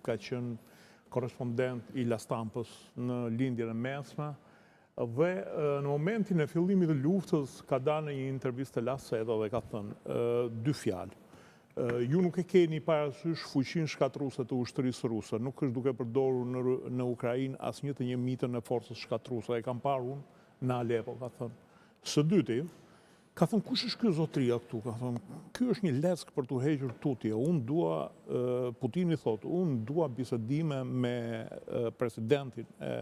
ka qenë korespondent i La Stampës në lindjen e mesme, dhe në momentin e fillimit të luftës ka dalë në një intervistë të La Seta dhe ka thënë dy fjalë. Ju nuk e keni parasysh fuqinë shkatruese të ushtrisë ruse, nuk është duke përdorur në Ukrainë asnjë të njemitën e forcës shkatruese, e kam parë unë në Alepo, ka thënë. Së dyti, ka thënë, kush është ky zotria këtu? Ka thënë, ky është një leck për t'u hequr tutje. Unë dua, Putini thotë, unë dua bisedime me presidentin e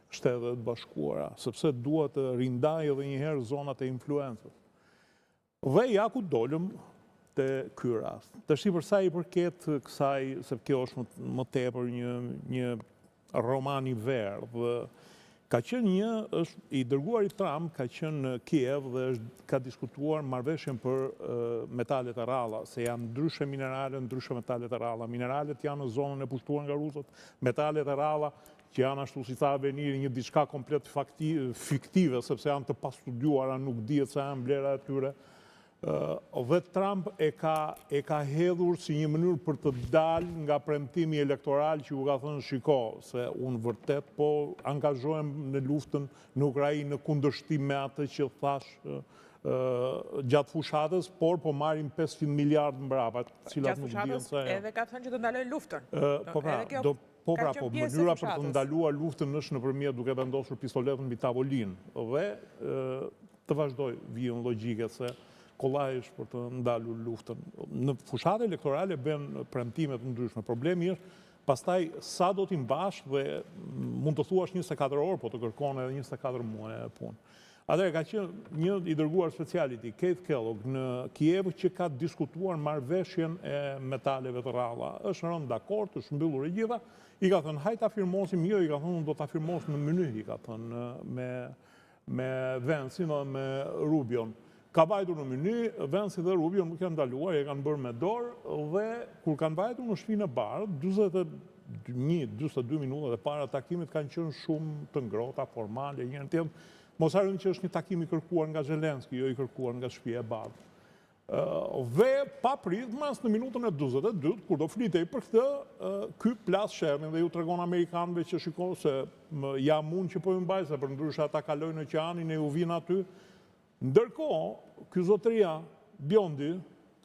Shtetet Bashkuara, sepse dua të rindaj edhe një herë zonat e influencës. Dhe ja ku dolëm te ky rast. Tash për sa i përket kësaj, se kjo është më tepër një roman i verë, dhe ka qenë i dërguari Trump ka qenë në Kiev dhe ka diskutuar marrëveshjen për metalet e ralla, se janë ndryshe minerale, ndryshe metalet e ralla. Mineralet janë në zonën e pushtuar nga rusët, metalet e ralla që janë ashtu si tha Aveniri, një diçka komplet fiktive, sepse janë të pastudiuara, nuk dihet sa janë vlera e tyre. Dhe Trump e ka hedhur si një mënyrë për të dalë nga premtimi elektoral që u ka thënë shiko, se unë vërtet po angazhohem në luftën në Ukrainë në kundërshtim me atë që thash gjatë fushatës, por po marrim 500 miliardë mbrapa, cilat nuk dihen sa janë. Edhe ka thënë që do ndaloj luftën. Po mënyra për të ndaluar luftën është nëpërmjet duke vendosur pistoletën mbi tavolinë dhe të vazhdoj vijën logjike se kollaj është për të ndalur luftën. Në fushatë elektorale bën premtime të ndryshme. Problemi është pastaj sa do t'i mbash dhe mund të thuash 24 orë, po të kërkon edhe 24 muaj e punë. Atëherë ka qenë një i dërguar special i tij, Keith Kellogg, në Kiev që ka diskutuar marrëveshjen e metaleve të ralla. Është rënë dakord, është mbyllur e gjitha. I ka thënë, hajt afirmosim, jo, i ka thënë, do të afirmos në mënyrë, i ka thënë, me Vencin dhe me Rubion. Ka vajtur në mënyrë, Venci dhe Rubion nuk janë ndaluar, e kanë bërë me dorë, dhe kur kanë vajtur në shtëpinë e bardhë, 22 minutat e para takimit kanë qenë shumë të ngrohta, formale, njëri tjetër. Mos harroni që është një takim i kërkuar nga Zelenski, jo i kërkuar nga Shtëpia e Bardhë. Dhe pa prit, mas në minutën e 42, kur do flitej për këtë, ky plas sherrin dhe ju tregon amerikanëve që shiko se jam unë që po ju mbaj, se për ndryshe ata kalojnë në oqeanin e ju vinë aty. Ndërkohë, ky zotria Biondi,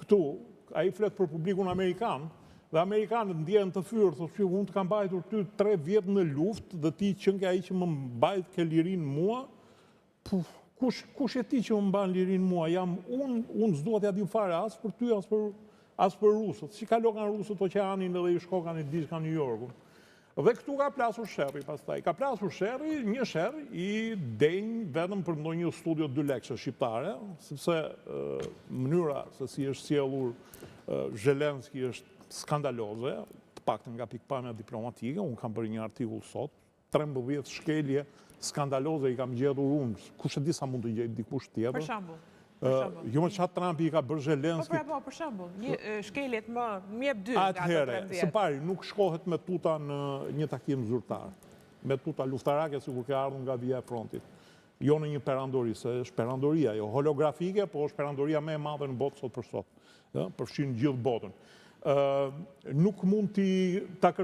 këtu, ai flet për publikun amerikan, dhe amerikanët ndjehen të fyrë, thotë që unë të kam mbajtur ty 3 vjet në luftë, dhe ti qënke ai që më mbajt ke lirin mua, kush e ti që më mban lirin mua? Jam unë s'dua t'ja dim fare as për ty, as për rusët. Si kalokan rusët oqeanin edhe i shkokan i diçka New Yorkun. Dhe këtu ka plasur sherri pastaj. Ka plasur sherri, një sherr i denj vetëm për ndonjë studio 2 lekëshe shqiptare, sepse mënyra se si është sjellur Zelenski është skandaloze, të paktën nga pikpamja diplomatike. Unë kam bërë një artikull sot, 13 shkelje skandaloze i kam gjetur unë. Kush e di sa mund të gjej dikush tjetër? Për shembull. Jo më çfarë Trumpi i ka bërë Zelenski. Po, për shembull, një shkeljet më jep 2 nga ato 13. Atëherë, së pari nuk shkohet me tuta në një takim zyrtar. Me tuta luftarake sikur ke ardhur nga vija e frontit. Jo në një perandori, se është perandoria, jo holografike, po është perandoria më e madhe në botë sot për sot. Përfshin gjithë botën. Nuk mund ta